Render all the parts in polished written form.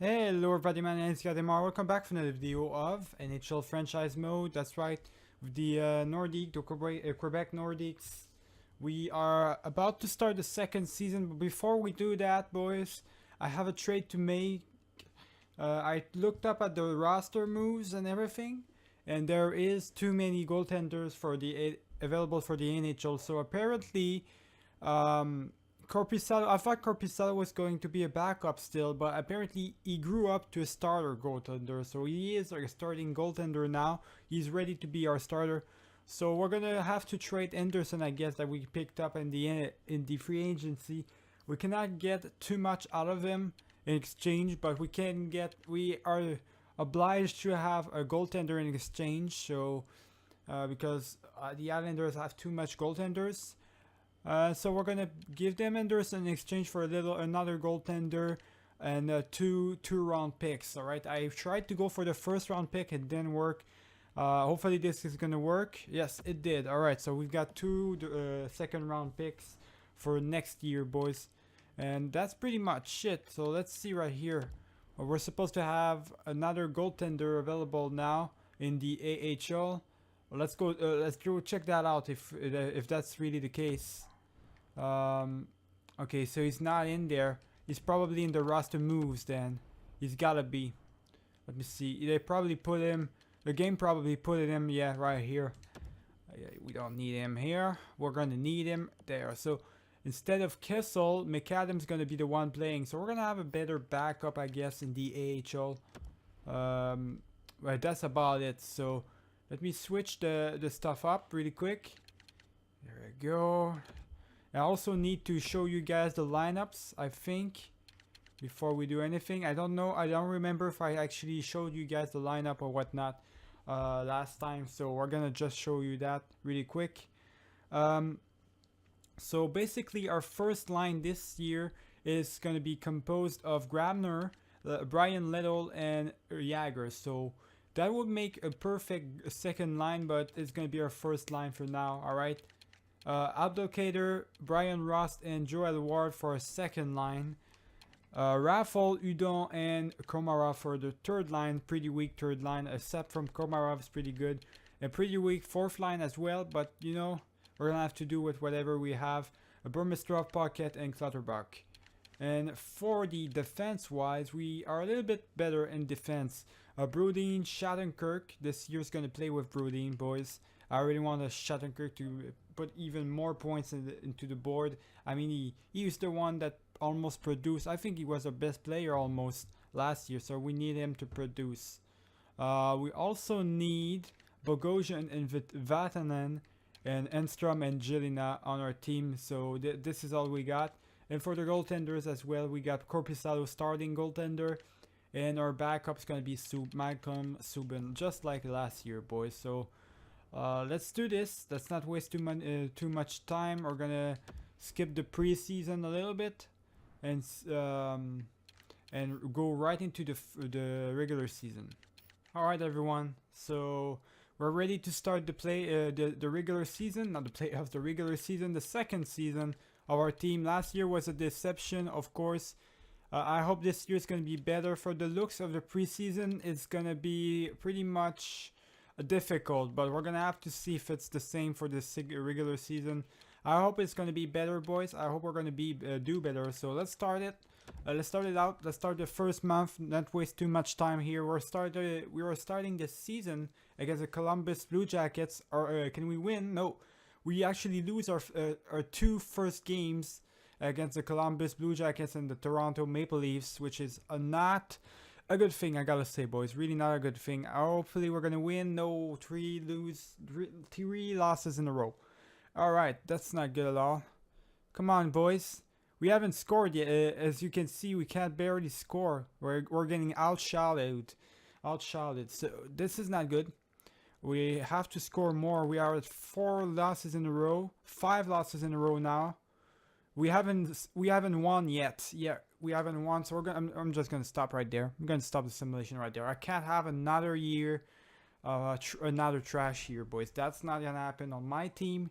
Hello everybody, my name is Gademar. Welcome back for another video of NHL franchise mode. That's right, with the Nordiques, the Quebec Nordiques. We are about to start the second season, but before we do that, boys, I have a trade to make. I looked up at the roster moves and everything, and there is too many goaltenders for the available for the NHL. So apparently, um, Corpusalo, I thought Corpusalo was going to be a backup still, but apparently he grew up to a starter goaltender. So he is our starting goaltender now. He's ready to be our starter. So we're gonna have to trade Anderson, I guess, that we picked up in the free agency. We cannot get too much out of him in exchange, but we are obliged to have a goaltender in exchange. So because the Islanders have too much goaltenders. So we're gonna give them Anderson in exchange for another goaltender and two round picks. All right, I tried to go for the first round pick, it didn't work. Hopefully this is gonna work. Yes, it did. All right, so we've got two second round picks for next year, boys, and that's pretty much it. So let's see right here. We're supposed to have another goaltender available now in the AHL. Well, let's go. Let's go check that out if that's really the case. Um, okay, so he's not in there. He's probably in the roster moves then. He's gotta be. Let me see. They probably put him. The game probably put him. Yeah, right here. We don't need him here. We're gonna need him there. So instead of Kessel, McAdam's gonna be the one playing. So we're gonna have a better backup, I guess, in the AHL. Right, that's about it. So let me switch the stuff up really quick. There we go. I also need to show you guys the lineups, I think, before we do anything. I don't know. I don't remember if I actually showed you guys the lineup or whatnot last time. So we're gonna just show you that really quick. So basically, our first line this year is gonna be composed of Grabner, Brian Little, and Jagger. So that would make a perfect second line, but it's gonna be our first line for now. All right. Abdelkader, Brian Rost, and Joel Ward for a second line. Raffle, Udon, and Komarov for the third line. Pretty weak third line, except from Komarov is pretty good. A pretty weak fourth line as well, but you know, we're gonna have to do with whatever we have. A Burmistrov, Pocket, and Clutterbuck. And for the defense wise, we are a little bit better in defense. Brodin, Shattenkirk. This year's gonna play with Brodin, boys. I really want Shattenkirk to put even more points into the board. I mean, he was the one that almost produced. I think he was our best player almost last year, so we need him to produce. We also need Bogosian and Vatanen and Enstrom and Jelena on our team, so this is all we got. And for the goaltenders as well, we got Corpusalo starting goaltender, and our backup's gonna be Malcolm Subban, just like last year, boys. So let's do this. Let's not waste too much time. We're gonna skip the preseason a little bit, and go right into the regular season. All right, everyone. So we're ready to start the regular season, not the playoffs, the regular season, the second season of our team. Last year was a deception, of course. I hope this year is gonna be better. For the looks of the preseason, it's gonna be pretty much difficult, but we're gonna have to see if it's the same for the regular season. I hope it's gonna be better, boys. I hope we're gonna do better. So let's start it. Let's start it out. Let's start the first month. Not waste too much time here. We were starting this season against the Columbus Blue Jackets. Or can we win? No, we actually lose our two first games against the Columbus Blue Jackets and the Toronto Maple Leafs, which is not a good thing, I gotta say, boys. Really not a good thing. Hopefully we're gonna win. No, three losses in a row. All right, that's not good at all. Come on, boys. We haven't scored yet. As you can see, we can't barely score. We're getting outshouted. So this is not good. We have to score more. We are at 4 losses in a row. 5 losses in a row now. We haven't won yet. Yeah, we haven't won. So I'm just gonna stop right there. I'm gonna stop the simulation right there. I can't have another year, another trash year, boys. That's not gonna happen on my team.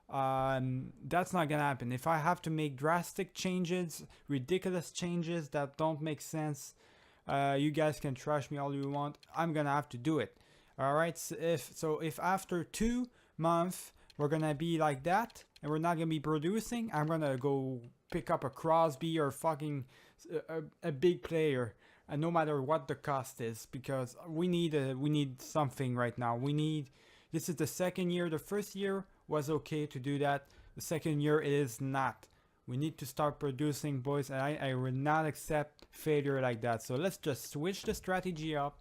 That's not gonna happen. If I have to make drastic changes, ridiculous changes that don't make sense, You guys can trash me all you want. I'm gonna have to do it. All right. So if after 2 months we're gonna be like that and we're not gonna be producing, I'm gonna go pick up a Crosby or fucking a big player, and no matter what the cost is, because we need something right now. This is the second year. The first year was okay to do that. The second year it is not. We need to start producing, boys, and I will not accept failure like that. So let's just switch the strategy up.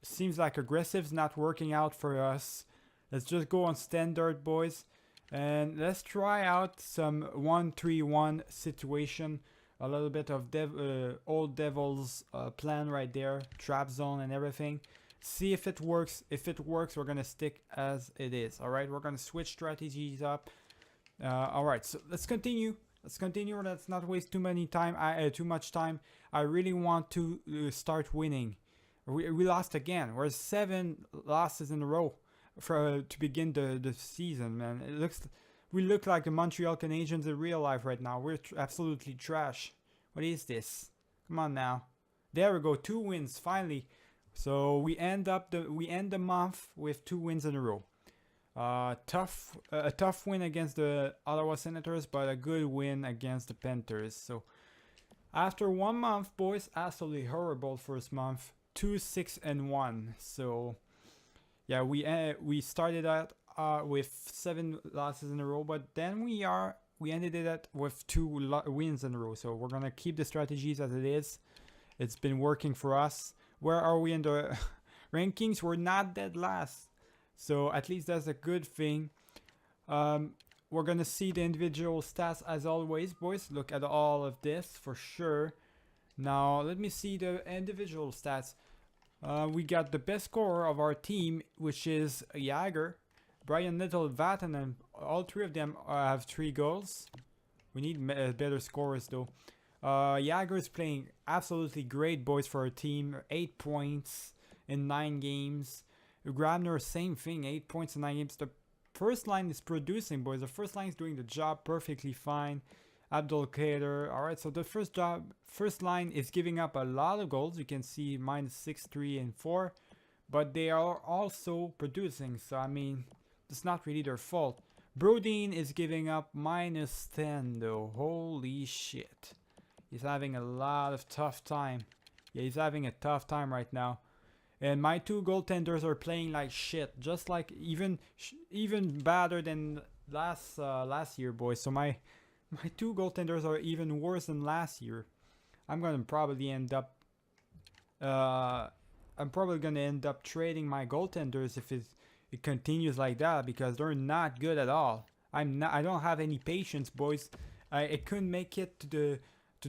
Seems like aggressive's not working out for us. Let's just go on standard, boys, and let's try out some 1-3-1 situation. A little bit of old Devil's plan right there, trap zone and everything. See if it works. If it works, we're gonna stick as it is. All right, we're gonna switch strategies up. All right, so let's continue. Let's continue. Let's not waste too much time. I really want to start winning. We lost again. We're 7 losses in a row to begin the season, man. We look like the Montreal Canadiens in real life right now. We're absolutely trash. What is this? Come on now. There we go. 2 wins finally. So we end the month with 2 wins in a row. A tough win against the Ottawa Senators, but a good win against the Panthers. So after 1 month, boys, absolutely horrible first month. 2-6-1. So yeah, we started out with 7 losses in a row, but then we ended it with 2 wins in a row. So we're gonna keep the strategies as it is. It's been working for us. Where are we in the rankings? We're not dead last, so at least that's a good thing. We're gonna see the individual stats as always, boys. Look at all of this for sure. Now let me see the individual stats. We got the best scorer of our team, which is Jagger, Brian Little, Vatanen. All 3 of them have 3 goals. We need better scorers though. Jagger is playing absolutely great, boys, for our team. 8 points in 9 games. Grabner, same thing, 8 points in 9 games. The first line is producing, boys. The first line is doing the job perfectly fine. Abdul Kader. Alright, so the first line is giving up a lot of goals. You can see -6, 3, and 4. But they are also producing. So, I mean, it's not really their fault. Brodin is giving up -10, though. Holy shit. He's having a lot of tough time. Yeah, he's having a tough time right now. And my 2 goaltenders are playing like shit. Just like even badder than last year, boys. So my 2 goaltenders are even worse than last year. I'm probably gonna end up trading my goaltenders if it continues like that, because they're not good at all. I don't have any patience, boys. I couldn't make it to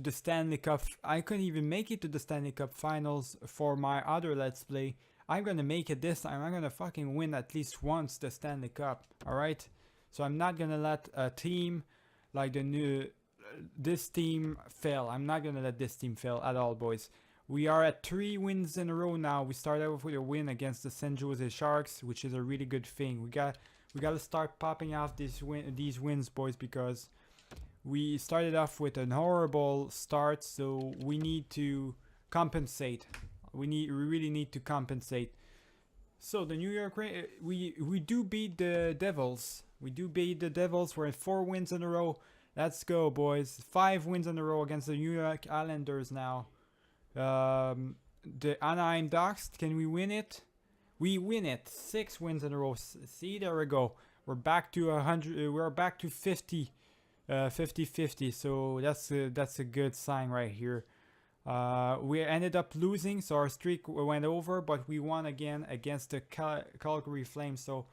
the Stanley Cup. I couldn't even make it to the Stanley Cup finals for my other Let's Play. I'm gonna make it this time. I'm gonna fucking win at least once the Stanley Cup. Alright? So I'm not gonna let a team like this team fail. I'm not gonna let this team fail at all, boys. We are at 3 wins in a row now. We started off with a win against the San Jose Sharks, which is a really good thing. We gotta start popping off these wins, boys, because we started off with an horrible start, so we need to compensate. We really need to compensate. So the New York we do beat the Devils. We're at 4 wins in a row. Let's go, boys. 5 wins in a row against the New York Islanders now. The Anaheim Ducks, can we win it? We win it. 6 wins in a row. See, there we go. We're back to 100. We're back to 50. 50-50, so that's a good sign right here. We ended up losing, so our streak went over, but we won again against the Calgary Flames. So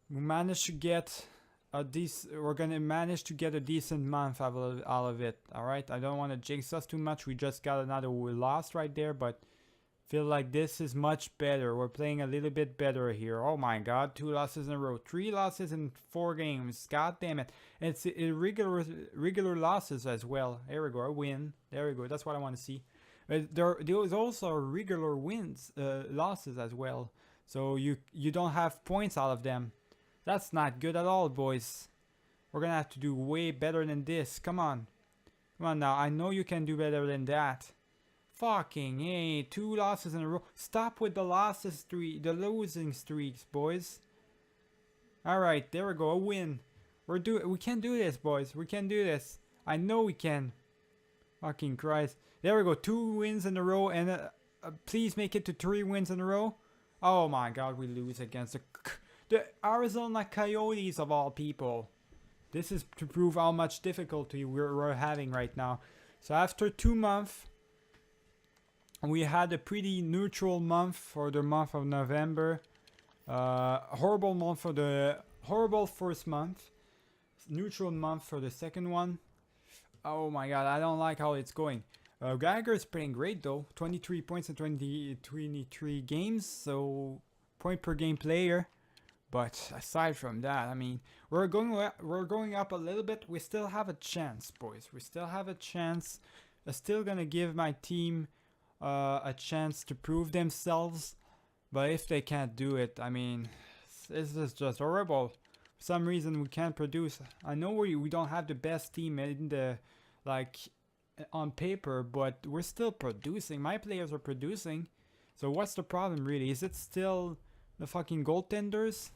we managed to get we're gonna manage to get a decent month out of it. All right, I don't want to jinx us too much. We just got another loss right there, but feel like this is much better. We're playing a little bit better here. Oh my god, 2 losses in a row. 3 losses in 4 games. God damn it. It's irregular losses as well. There we go, a win. There we go, that's what I want to see. There was also regular losses as well. So you don't have points out of them. That's not good at all, boys. We're gonna have to do way better than this. Come on. Come on now, I know you can do better than that. Fucking hey, 2 losses in a row. Stop with the the losing streaks, boys. All right, there we go, a win. We can do this, boys. We can do this. I know we can. Fucking Christ. There we go, 2 wins in a row, and please make it to 3 wins in a row. Oh my God, we lose against the Arizona Coyotes of all people. This is to prove how much difficulty we're having right now. So after 2 months, we had a pretty neutral month for the month of November. Horrible month for the horrible first month. Neutral month for the second one. Oh my God, I don't like how it's going. Gallagher is playing great though. 23 points in 23 games, so point per game player. But aside from that, I mean, we're going up a little bit. We still have a chance, boys. We still have a chance. I'm still gonna give my team a chance to prove themselves. But if they can't do it, I mean, this is just horrible. For some reason we can't produce. I know we don't have the best team in the on paper, but we're still producing. My players are producing. So what's the problem really? Is it still the fucking goaltenders?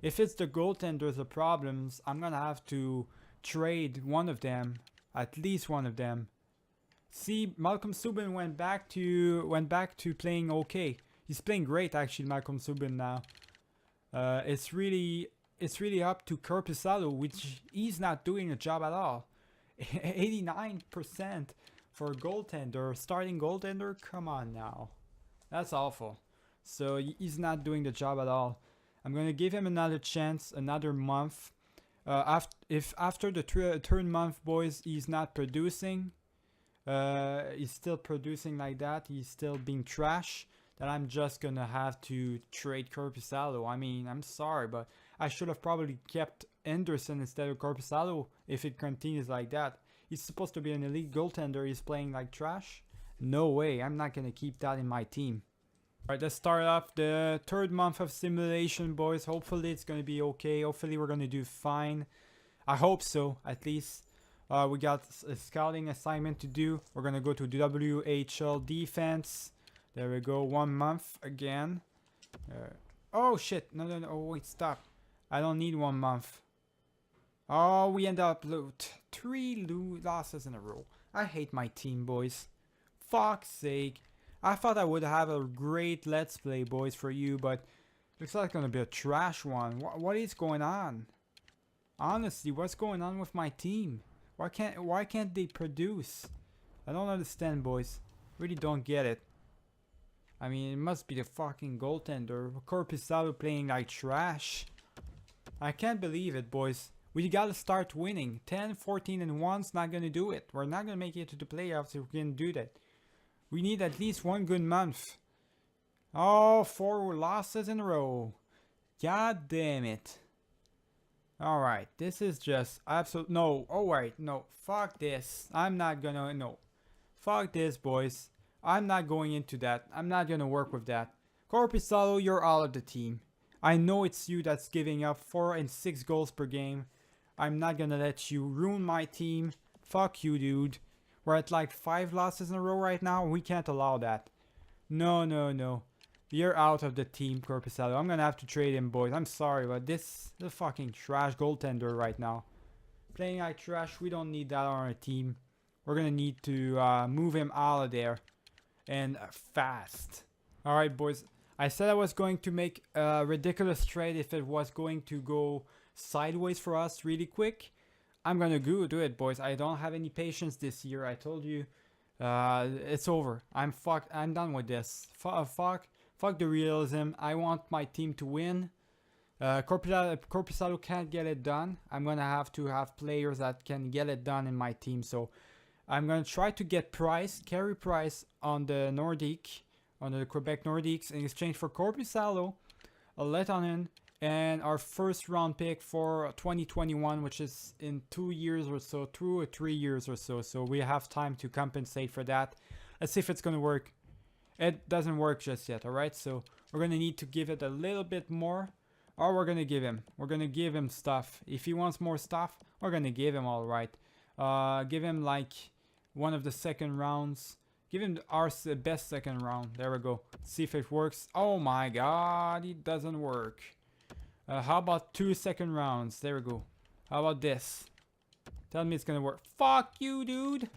If it's the goaltenders the problems, I'm gonna have to trade one of them, at least one of them. See, Malcolm Subban went back to playing okay. He's playing great actually, Malcolm Subban now. It's really up to Korpisalo, which he's not doing a job at all. 89% for a goaltender, starting goaltender. Come on now, that's awful. So he's not doing the job at all. I'm gonna give him another chance, another month. If after the third month, boys, he's not producing, he's still producing like that, he's still being trash, then I'm just gonna have to trade Korpisalo. I mean, I'm sorry, but I should have probably kept Anderson instead of Korpisalo if it continues like that. He's supposed to be an elite goaltender. He's playing like trash. No way. I'm not gonna keep that in my team. Alright, let's start off the third month of simulation, boys. Hopefully it's gonna be okay. Hopefully we're gonna do fine. I hope so, at least. We got a scouting assignment to do. We're gonna go to WHL defense. There we go, 1 month again. Oh shit, no, oh wait, stop. I don't need 1 month. Oh, we end up 3 losses in a row. I hate my team, boys. Fuck's sake. I thought I would have a great let's play, boys, for you, but looks like it's gonna be a trash one. What is going on? Honestly, what's going on with my team? Why can't they produce? I don't understand, boys. Really don't get it. I mean, it must be the fucking goaltender. Korpisalo playing like trash. I can't believe it, boys. We gotta start winning. 10, 14, and 1's not gonna do it. We're not gonna make it to the playoffs if we can do that. We need at least 1 good month. Oh, 4 losses in a row. God damn it. Alright, this is just absolute. No, alright, no. Fuck this. I'm not gonna. No. Fuck this, boys. I'm not going into that. I'm not gonna work with that. Korpisalo, you're out of the team. I know it's you that's giving up 4 and 6 goals per game. I'm not gonna let you ruin my team. Fuck you, dude. We're at like 5 losses in a row right now. We can't allow that. No, no, no. You're out of the team, Korpisalo. I'm gonna have to trade him, boys. I'm sorry, but this is a fucking trash goaltender right now. Playing like trash, we don't need that on our team. We're gonna need to move him out of there. And fast. Alright, boys. I said I was going to make a ridiculous trade if it was going to go sideways for us really quick. I'm gonna go do it, boys. I don't have any patience this year. I told you. It's over. I'm fucked. I'm done with this. Fuck the realism. I want my team to win. Korpisalo can't get it done. I'm gonna have to have players that can get it done in my team. So I'm gonna try to get Carey Price on the Nordiques, on the Quebec Nordiques, in exchange for Korpisalo, a Letonen, and our first round pick for 2021, which is in 2 years or so, 2 or 3 years or so. So we have time to compensate for that. Let's see if it's gonna work. It doesn't work just yet, alright? So we're gonna need to give it a little bit more, or we're gonna give him stuff. If he wants more stuff, we're gonna give him, alright. Give him like one of the second rounds. Give him our best second round. There we go. See if it works. Oh my god, it doesn't work. How about 2 second rounds? There we go. How about this? Tell me it's gonna work. Fuck you, dude.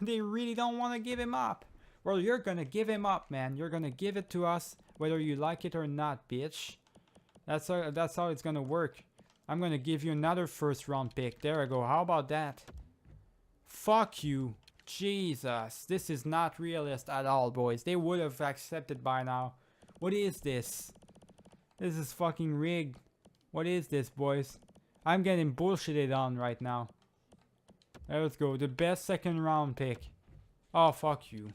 They really don't want to give him up. Well, you're gonna give him up, man. You're gonna give it to us, whether you like it or not, bitch. That's how it's gonna work. I'm gonna give you another first round pick. There we go. How about that? Fuck you. Jesus. This is not realist at all, boys. They would have accepted by now. What is this? This is fucking rigged. What is this, boys? I'm getting bullshitted on right now. Let's go. The best second round pick. Oh, fuck you.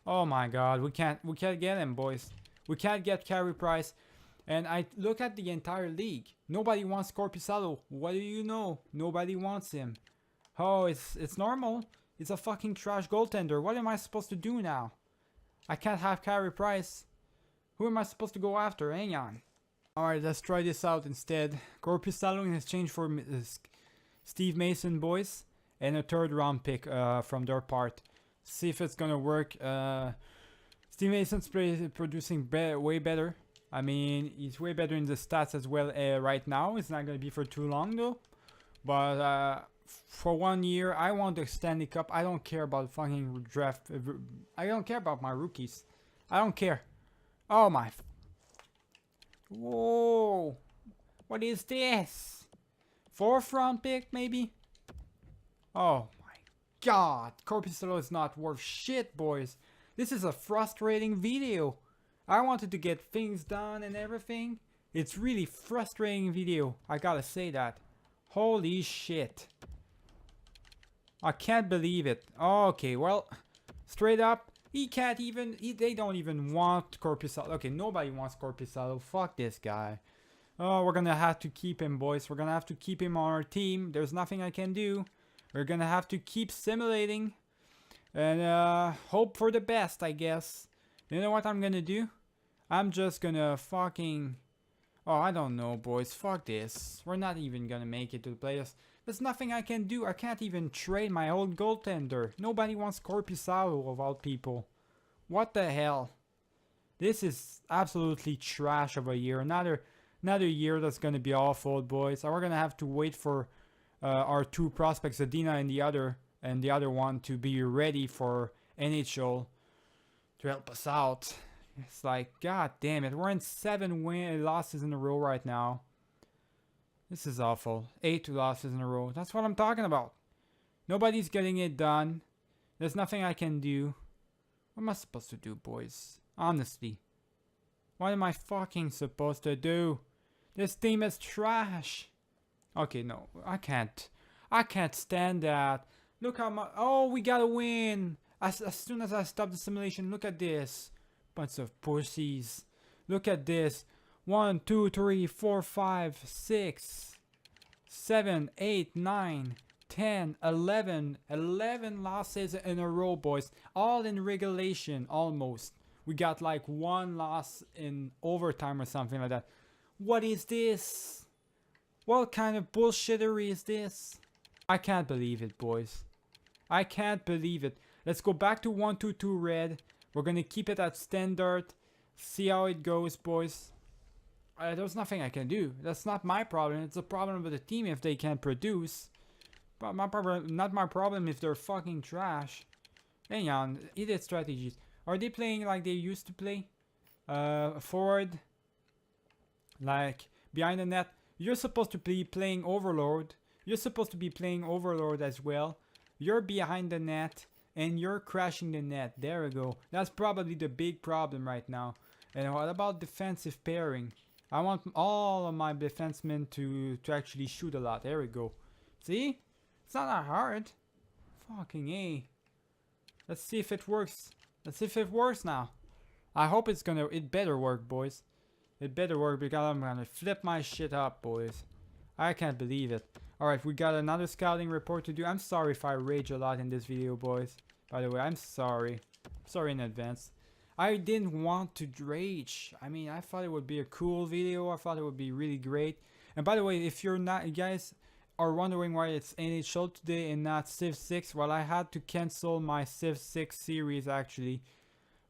Oh my god. We can't get him, boys. We can't get Carey Price. And I look at the entire league. Nobody wants Korpisalo. What do you know? Nobody wants him. Oh, it's normal. It's a fucking trash goaltender. What am I supposed to do now? I can't have Carey Price. Who am I supposed to go after? Hang on. Alright, let's try this out instead. Korpisalo in exchange for Steve Mason, boys. And a third round pick from their part. See if it's gonna work. Steve Mason's producing way better. I mean, he's way better in the stats as well right now. It's not gonna be for too long though. But for 1 year, I want the Stanley Cup. I don't care about fucking draft. I don't care about my rookies. I don't care. Oh my. Whoa. What is this? 4th round pick maybe? Oh my god. Korpisalo is not worth shit, boys. This is a frustrating video. I wanted to get things done and everything. It's really frustrating video. I gotta say that. Holy shit. I can't believe it. Okay, well, straight up, he can't even, they don't even want Korpisalo. Okay, nobody wants Korpisalo. Fuck this guy. Oh, we're gonna have to keep him, boys. We're gonna have to keep him on our team. There's nothing I can do. We're gonna have to keep simulating. And hope for the best, I guess. You know what I'm gonna do? I'm just gonna fucking... Oh, I don't know, boys. Fuck this. We're not even gonna make it to the playoffs. There's nothing I can do. I can't even trade my old goaltender. Nobody wants Korpisalo of all people. What the hell? This is absolutely trash of a year. Another year that's gonna be awful, boys. And we're gonna have to wait for our 2 prospects, Zadina and the other one, to be ready for NHL to help us out. It's like, god damn it. We're in 7 losses in a row right now. This is awful. 8 losses in a row. That's what I'm talking about. Nobody's getting it done. There's nothing I can do. What am I supposed to do, boys? Honestly. What am I fucking supposed to do? This team is trash. Okay, no. I can't. I can't stand that. Look how much... Oh, we gotta win. As soon as I stop the simulation, look at this. Bunch of pussies. Look at this. 1, 2, 3, 4, 5, 6, 7, 8, 9, 10, 11. 11 losses in a row, boys. All in regulation, almost. We got like 1 loss in overtime or something like that. What is this? What kind of bullshittery is this? I can't believe it, boys. I can't believe it. Let's go back to 1-2-2 red. We're gonna keep it at standard. See how it goes, boys. There's nothing I can do. That's not my problem. It's a problem with the team if they can't produce. But my problem, not my problem if they're fucking trash. Hang on, idiot strategies. Are they playing like they used to play? Forward, like behind the net. You're supposed to be playing Overlord. You're supposed to be playing Overlord as well. You're behind the net and you're crashing the net. There we go. That's probably the big problem right now. And what about defensive pairing? I want all of my defensemen to actually shoot a lot. There we go. See? It's not that hard. Fucking A. Let's see if it works. Let's see if it works now. I hope it's gonna... It better work, boys. It better work because I'm gonna flip my shit up, boys. I can't believe it. Alright, we got another scouting report to do. I'm sorry if I rage a lot in this video, boys. By the way, I'm sorry. Sorry in advance. I didn't want to rage. I mean, I thought it would be a cool video. I thought it would be really great. And by the way, if you're not, guys, are wondering why it's NHL today and not Civ 6, well, I had to cancel my Civ 6 series actually.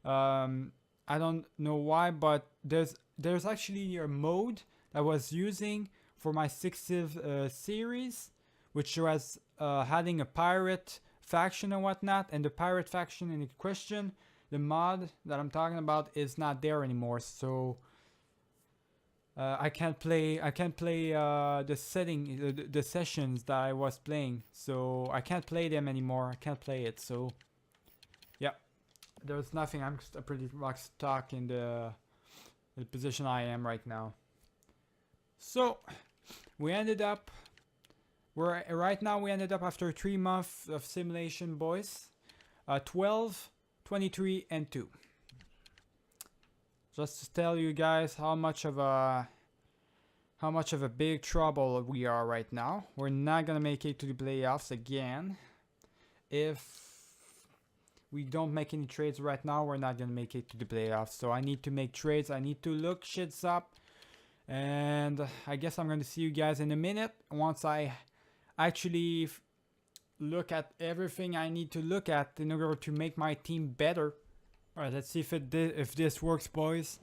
I don't know why, but there's actually a mode I was using for my 6 Civ series, which was having a pirate faction and whatnot, and the pirate faction in question, the mod that I'm talking about, is not there anymore. So I can't play the sessions that I was playing. So I can't play them anymore. I can't play it. So yeah, there's nothing. I'm pretty much stuck in the position I am right now. So we ended up. Right now we ended up after 3 months of simulation, boys. 12, 23, and 2. Just to tell you guys how much of a big trouble we are right now. We're not gonna make it to the playoffs again. If we don't make any trades right now, we're not gonna make it to the playoffs. So I need to make trades. I need to look shits up, and I guess I'm gonna see you guys in a minute once I actually look at everything I need to look at in order to make my team better. Alright, let's see if this works, boys.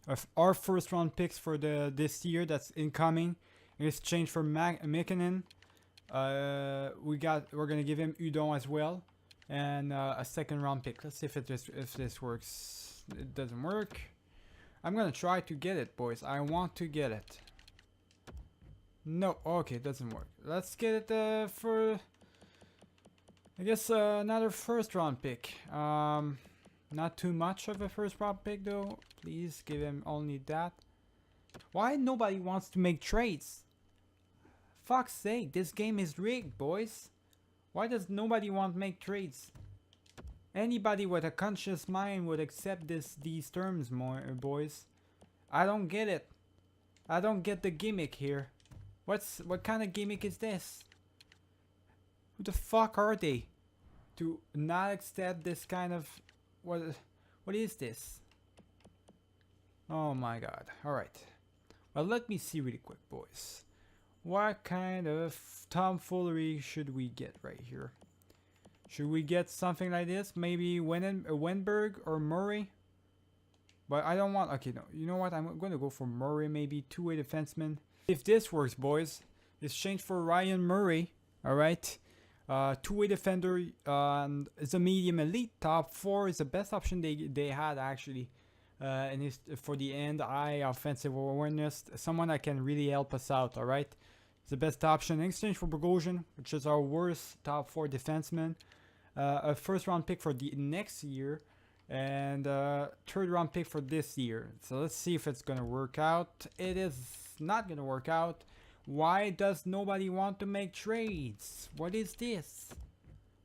If our first round picks for this year that's incoming in exchange for Mekinen, we're gonna give him Udon as well, and a second round pick. Let's see if this works. It doesn't work. I'm gonna try to get it, boys. I want to get it. No, okay, it doesn't work. Let's get it for, I guess, another first round pick. Not too much of a first round pick though. Please give him only that. Why nobody wants to make trades? Fuck's sake, this game is rigged, boys. Why does nobody want to make trades? Anybody with a conscious mind would accept these terms, more boys. I don't get it. I don't get the gimmick here. What kind of gimmick is this? Who the fuck are they to not accept this kind of what is this? Oh my god. All right. Well, let me see really quick, boys. What kind of tomfoolery should we get right here? Should we get something like this? Maybe Wenberg or Murray? But I don't want. Okay, no. You know what? I'm going to go for Murray, maybe two-way defenseman. If this works, boys, exchange for Ryan Murray. All right. Two-way defender, is a medium elite. Top 4 is the best option they had actually. And it's for the end-eye offensive awareness. Someone that can really help us out. All right. It's the best option in exchange for Bogosian, which is our worst top 4 defenseman. A first-round pick for the next year, and third-round pick for this year. So let's see if it's gonna work out. It is not gonna work out. Why does nobody want to make trades? What is this?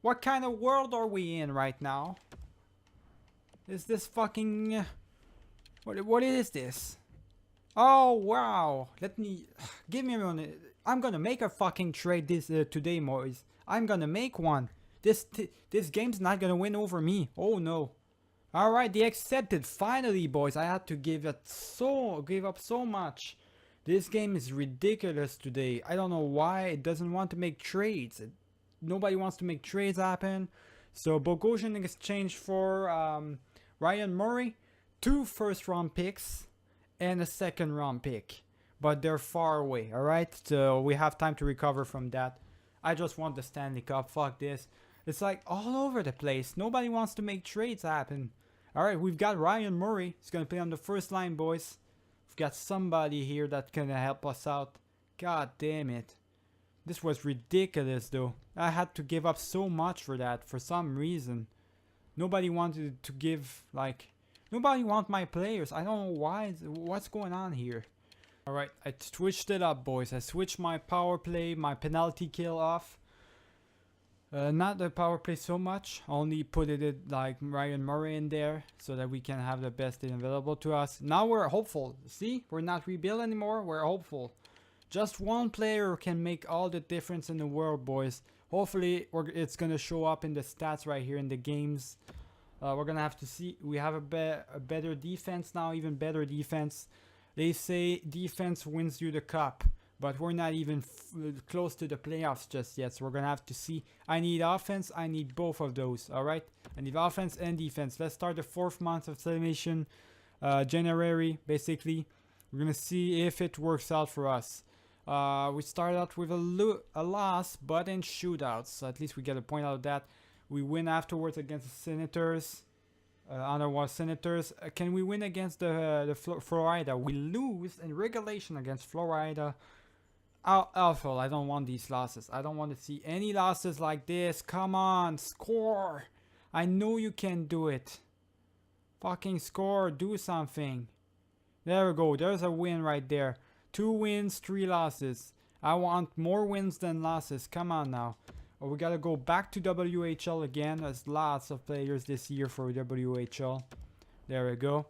What kind of world are we in right now? Is this fucking... What is this? Oh, wow. Give me a minute. I'm gonna make a fucking trade today, boys. I'm gonna make one. This game's not gonna win over me. Oh, no. Alright, they accepted. Finally, boys. I had to give up so much. This game is ridiculous today. I don't know why it doesn't want to make trades. Nobody wants to make trades happen. So Bogosian in exchange for Ryan Murray, 2 first-round picks, and a second-round pick. But they're far away, alright? So we have time to recover from that. I just want the Stanley Cup. Fuck this. It's like all over the place. Nobody wants to make trades happen. Alright, we've got Ryan Murray. He's going to play on the first line, boys. We've got somebody here that's going to help us out. God damn it. This was ridiculous, though. I had to give up so much for that for some reason. Nobody wanted to give, like... Nobody wants my players. I don't know why. What's going on here? Alright, I switched it up, boys. I switched my power play, my penalty kill off. Not the power play so much. Only put it like Ryan Murray in there so that we can have the best thing available to us. Now we're hopeful. See? We're not rebuild anymore. We're hopeful. Just one player can make all the difference in the world, boys. Hopefully, it's going to show up in the stats right here in the games. We're going to have to see. We have a better defense now, even better defense. They say defense wins you the cup. but we're not even close to the playoffs just yet. So we're gonna have to see. I need offense. I need both of those. All right. I need offense and defense. Let's start the 4th month of simulation, January. Basically, we're gonna see if it works out for us. We start out with a loss, but in shootouts. So at least we get a point out of that. We win afterwards against the Senators. Ottawa Senators. Can we win against the Florida? We lose in regulation against Florida. Awful. I don't want these losses. I don't want to see any losses like this. Come on, score. I know you can do it. Fucking score. Do something. There we go. There's a win right there. 2 wins, 3 losses. I want more wins than losses. Come on now. Oh, we gotta go back to WHL again. There's lots of players this year for WHL. There we go.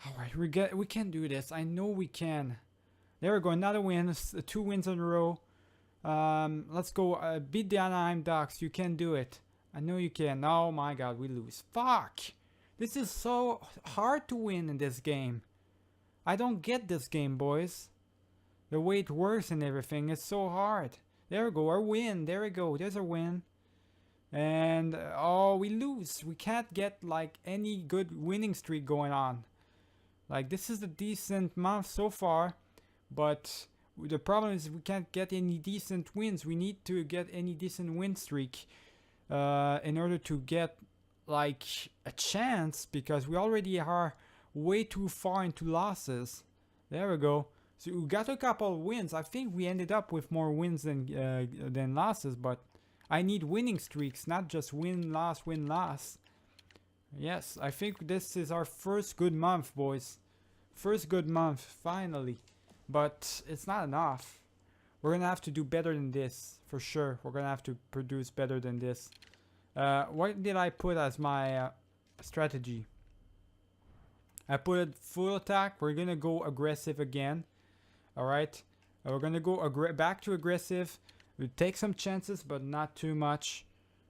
Alright, we can do this. I know we can. There we go. Another win. 2 wins in a row. Let's go. Beat the Anaheim Ducks. You can do it. I know you can. Oh my god, we lose. Fuck! This is so hard to win in this game. I don't get this game, boys. The way it works and everything is so hard. There we go, our win. There we go, there's a win. And, oh, we lose. We can't get, like, any good winning streak going on. Like, this is a decent month so far. But the problem is we can't get any decent wins. We need to get any decent win streak in order to get, like, a chance. Because we already are way too far into losses. There we go. So we got a couple of wins. I think we ended up with more wins than losses, but I need winning streaks, not just win, loss, win, loss. Yes, I think this is our first good month, boys. First good month, finally. But it's not enough. We're gonna have to do better than this, for sure. We're gonna have to produce better than this. What did I put as my strategy? I put it full attack. We're gonna go aggressive again. Alright, we're gonna go back to aggressive. We take some chances, but not too much.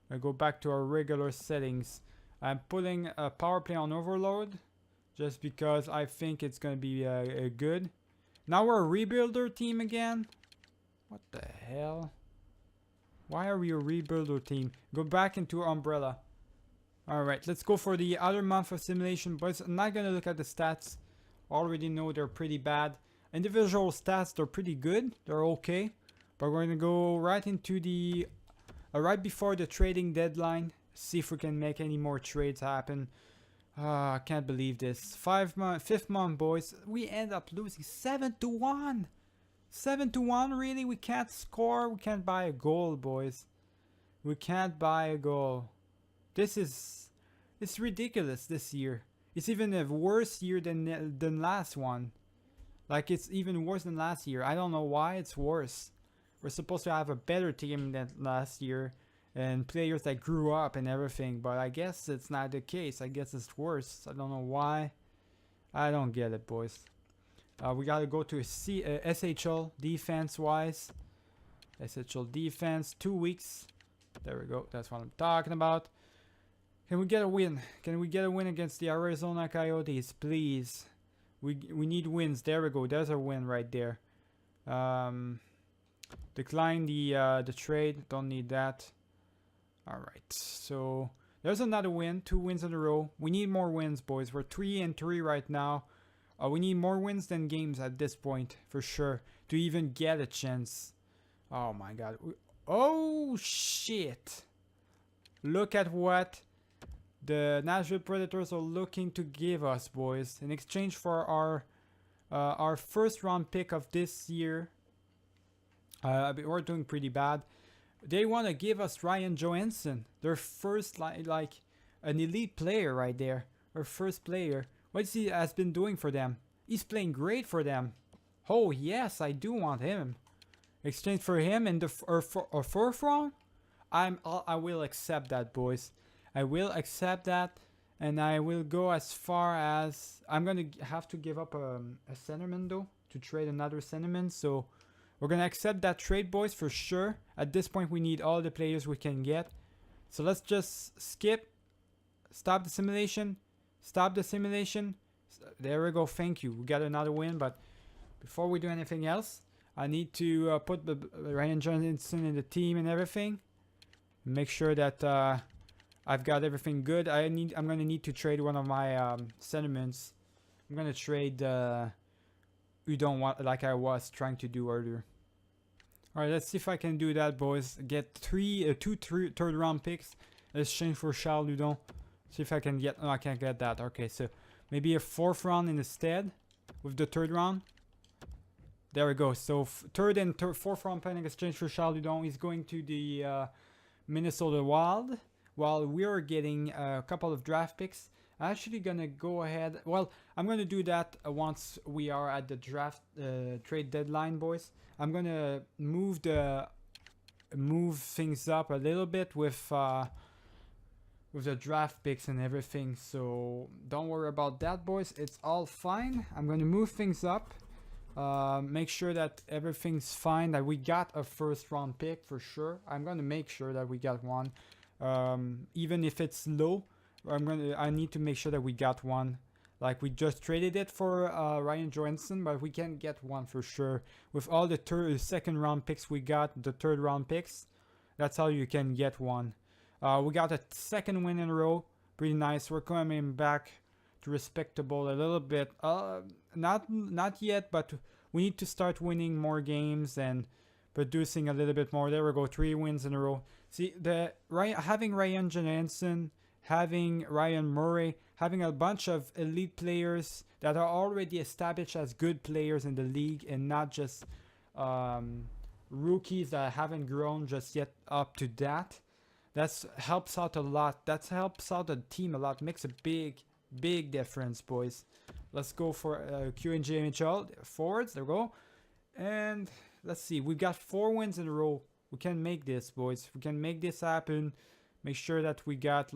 I go back to our regular settings. I'm putting a power play on overload, just because I think it's gonna be good. Now we're a rebuilder team again. What the hell? Why are we a rebuilder team? Go back into umbrella. Alright, let's go for the other month of simulation, but I'm not gonna look at the stats. Already know they're pretty bad. Individual stats, they're pretty good. They're okay. But we're gonna go right into the right before the trading deadline. See if we can make any more trades happen. I can't believe this. 5th month, boys. We end up losing 7-1. 7-1, really? We can't score. We can't buy a goal, boys. We can't buy a goal. It's ridiculous this year. It's even a worse year than last one. Like, it's even worse than last year. I don't know why it's worse. We're supposed to have a better team than last year and players that grew up and everything, but I guess it's not the case. I guess it's worse. I don't know why. I don't get it, boys. We gotta go to SHL defense-wise. SHL defense, 2 weeks. There we go. That's what I'm talking about. Can we get a win? Can we get a win against the Arizona Coyotes, please? We need wins. There we go. There's a win right there. Decline the trade. Don't need that. All right. So there's another win. 2 wins in a row. We need more wins, boys. We're 3-3 right now. We need more wins than games at this point, for sure, to even get a chance. Oh my God. Oh shit. Look at what the Nashville Predators are looking to give us, boys, in exchange for our first round pick of this year. We're doing pretty bad. They want to give us Ryan Johansson, their first like an elite player right there, our first player. What he has been doing for them? He's playing great for them. Oh yes, I do want him. Exchange for him in the fourth round. I will accept that, boys. I will accept that, and I will go as far as I'm gonna have to give up a centerman though to trade another centerman. So we're gonna accept that trade, boys, for sure. At this point, we need all the players we can get. So let's just skip, stop the simulation, stop the simulation. There we go. Thank you. We got another win, but before we do anything else, I need to put the Ryan Johnson in the team and everything. Make sure that I've got everything good. I'm gonna need to trade one of my sentiments. I'm gonna trade Udon like I was trying to do earlier. Alright, let's see if I can do that, boys. Get two third round picks. Exchange for Charles Udon. See if I can get. No, I can't get that. Okay, so maybe a 4th round instead with the 3rd round. There we go. So 3rd and 4th round pick in exchange for Charles Udon. He's going to the Minnesota Wild, while we're getting a couple of draft picks. I'm actually gonna go ahead. Well, I'm gonna do that once we are at the draft trade deadline, boys. I'm gonna move things up a little bit with the draft picks and everything. So don't worry about that, boys. It's all fine. I'm gonna move things up. Make sure that everything's fine. That we got a 1st round pick for sure. I'm gonna make sure that we got one, even if it's low. I need to make sure that we got one. Like we just traded it for Ryan Johansson, but we can get one for sure. With all the 2nd round picks we got, the 3rd round picks, that's how you can get one. We got a 2nd win in a row. Pretty nice. We're coming back to respectable a little bit. Not yet, but we need to start winning more games and producing a little bit more. There we go. 3 wins in a row. See, having Ryan Johansson, having Ryan Murray, having a bunch of elite players that are already established as good players in the league and not just rookies that haven't grown just yet up to that. That helps out a lot. That helps out the team a lot. Makes a big difference, boys. Let's go for QNJ NHL forwards. There we go. And let's see. We've got 4 wins in a row. We can make this, boys. We can make this happen. Make sure that we got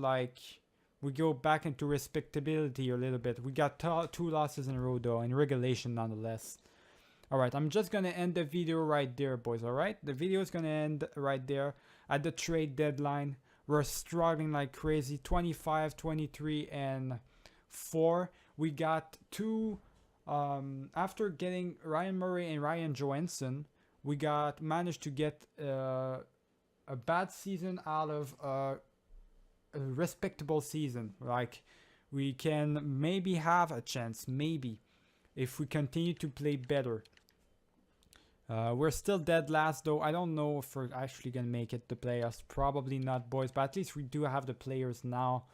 we go back into respectability a little bit. We got 2 losses in a row though, in regulation nonetheless. Alright, I'm just gonna end the video right there, boys. Alright, the video is gonna end right there at the trade deadline. We're struggling like crazy. 25, 23, and 4. We got 2 after getting Ryan Murray and Ryan Johansson. We managed to get a bad season out of a respectable season. Like we can maybe have a chance, maybe, if we continue to play better. We're still dead last though. I don't know if we're actually gonna make it the playoffs. Probably not, boys, but at least we do have the players now.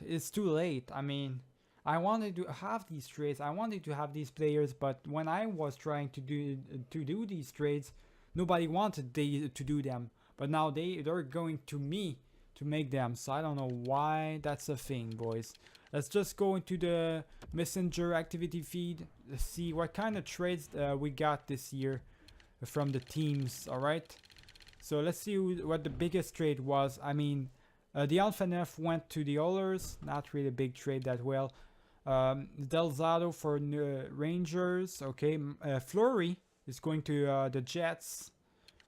It's too late. I mean, I wanted to have these trades. I wanted to have these players, but when I was trying to do these trades, nobody wanted to do them. But now they're going to me to make them. So I don't know why that's a thing, boys. Let's just go into the messenger activity feed. Let's see what kind of trades we got this year from the teams. All right. So let's see what the biggest trade was. I mean, the Alphanef went to the Oilers. Not really a big trade that well. Delzado for Rangers. Okay. Fleury is going to the Jets.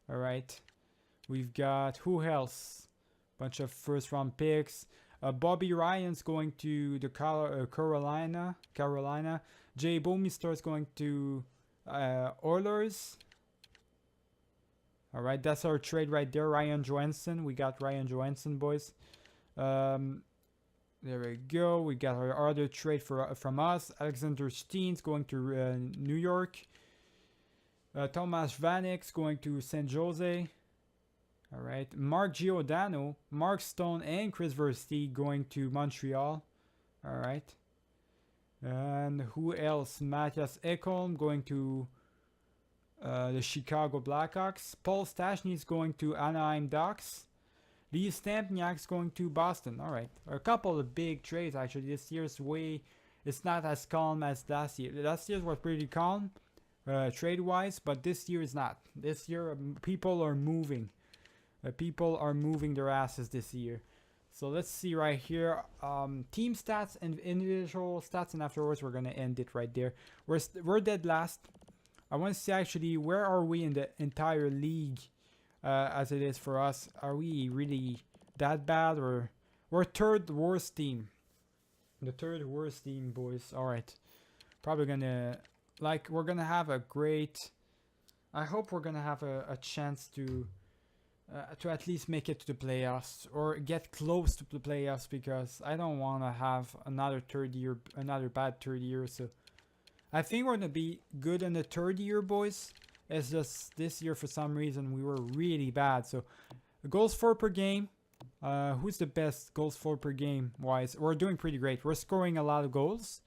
All right. We've got who else? Bunch of 1st round picks. Bobby Ryan's going to the Carolina. Jay Bouwmeester is going to Oilers. All right, that's our trade right there. Ryan Johansson. We got Ryan Johansson, boys. There we go. We got our other trade from us. Alexander Steen's going to New York. Thomas Vanek's going to San Jose. All right. Mark Giordano, Mark Stone, and Chris Versteeg going to Montreal. All right. And who else? Matthias Ekholm going to the Chicago Blackhawks. Paul Stastny's going to Anaheim Ducks. Lee Stempniak's going to Boston. All right. A couple of big trades, actually. This year's it's not as calm as last year. Last year was pretty calm trade-wise, but this year is not. This year, people are moving. People are moving their asses this year. So let's see right here. Team stats and individual stats, and afterwards we're gonna end it right there. We're dead last. I want to see actually where are we in the entire league as it is for us. Are we really that bad, or we're 3rd worst team? The 3rd worst team, boys. All right. Probably gonna we're gonna have a great I hope we're gonna have a chance to at least make it to the playoffs or get close to the playoffs, because I don't want to have another bad third year. So I think we're gonna be good in the third year, boys. It's just this year for some reason we were really bad. So goals for per game. Who's the best goals for per game wise? We're doing pretty great. We're scoring a lot of goals.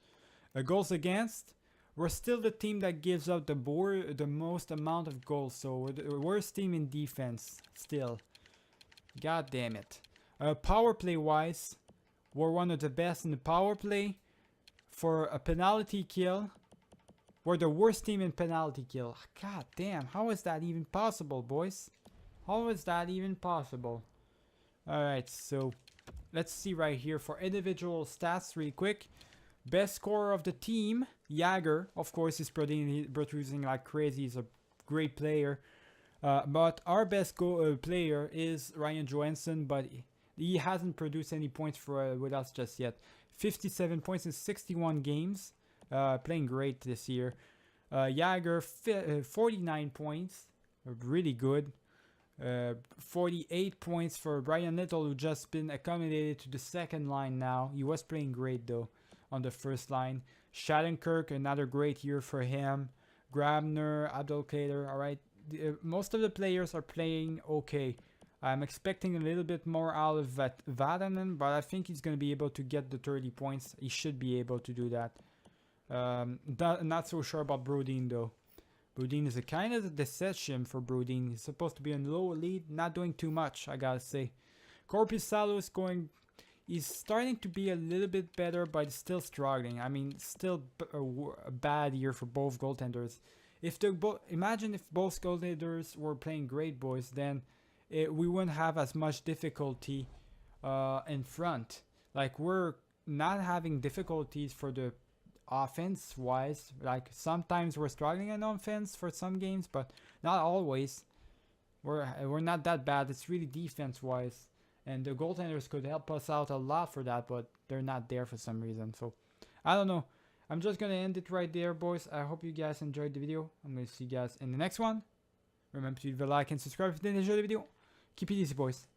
Goals against. We're still the team that gives up the most amount of goals. So we're the worst team in defense still. God damn it. Power play wise, we're one of the best in the power play. For a penalty kill, we're the worst team in penalty kill. God damn, how is that even possible, boys? How is that even possible? Alright, so let's see right here for individual stats really quick. Best scorer of the team, Jagger, of course, is producing like crazy. He's a great player. But our best player is Ryan Johansson, but he hasn't produced any points with us just yet. 57 points in 61 games. Playing great this year. Jagger, 49 points. Really good. 48 points for Brian Little, who just been accommodated to the second line now. He was playing great though on the first line. Shattenkirk, another great year for him. Grabner, Abdelkader, alright. Most of the players are playing okay. I'm expecting a little bit more out of Vatanen, but I think he's going to be able to get the 30 points. He should be able to do that. Not so sure about Brodin though. Brodin is a kind of a deception for Brodin. He's supposed to be in low lead, not doing too much, I gotta say. Korpisalo is going... He's starting to be a little bit better, but still struggling. I mean, still a bad year for both goaltenders. Imagine if both goaltenders were playing great, boys, then we wouldn't have as much difficulty in front. Like, we're not having difficulties for the offense-wise. Like, sometimes we're struggling in offense for some games, but not always. We're not that bad. It's really defense-wise. And the goaltenders could help us out a lot for that, but they're not there for some reason. So, I don't know. I'm just going to end it right there, boys. I hope you guys enjoyed the video. I'm going to see you guys in the next one. Remember to leave a like and subscribe if you did enjoy the video. Keep it easy, boys.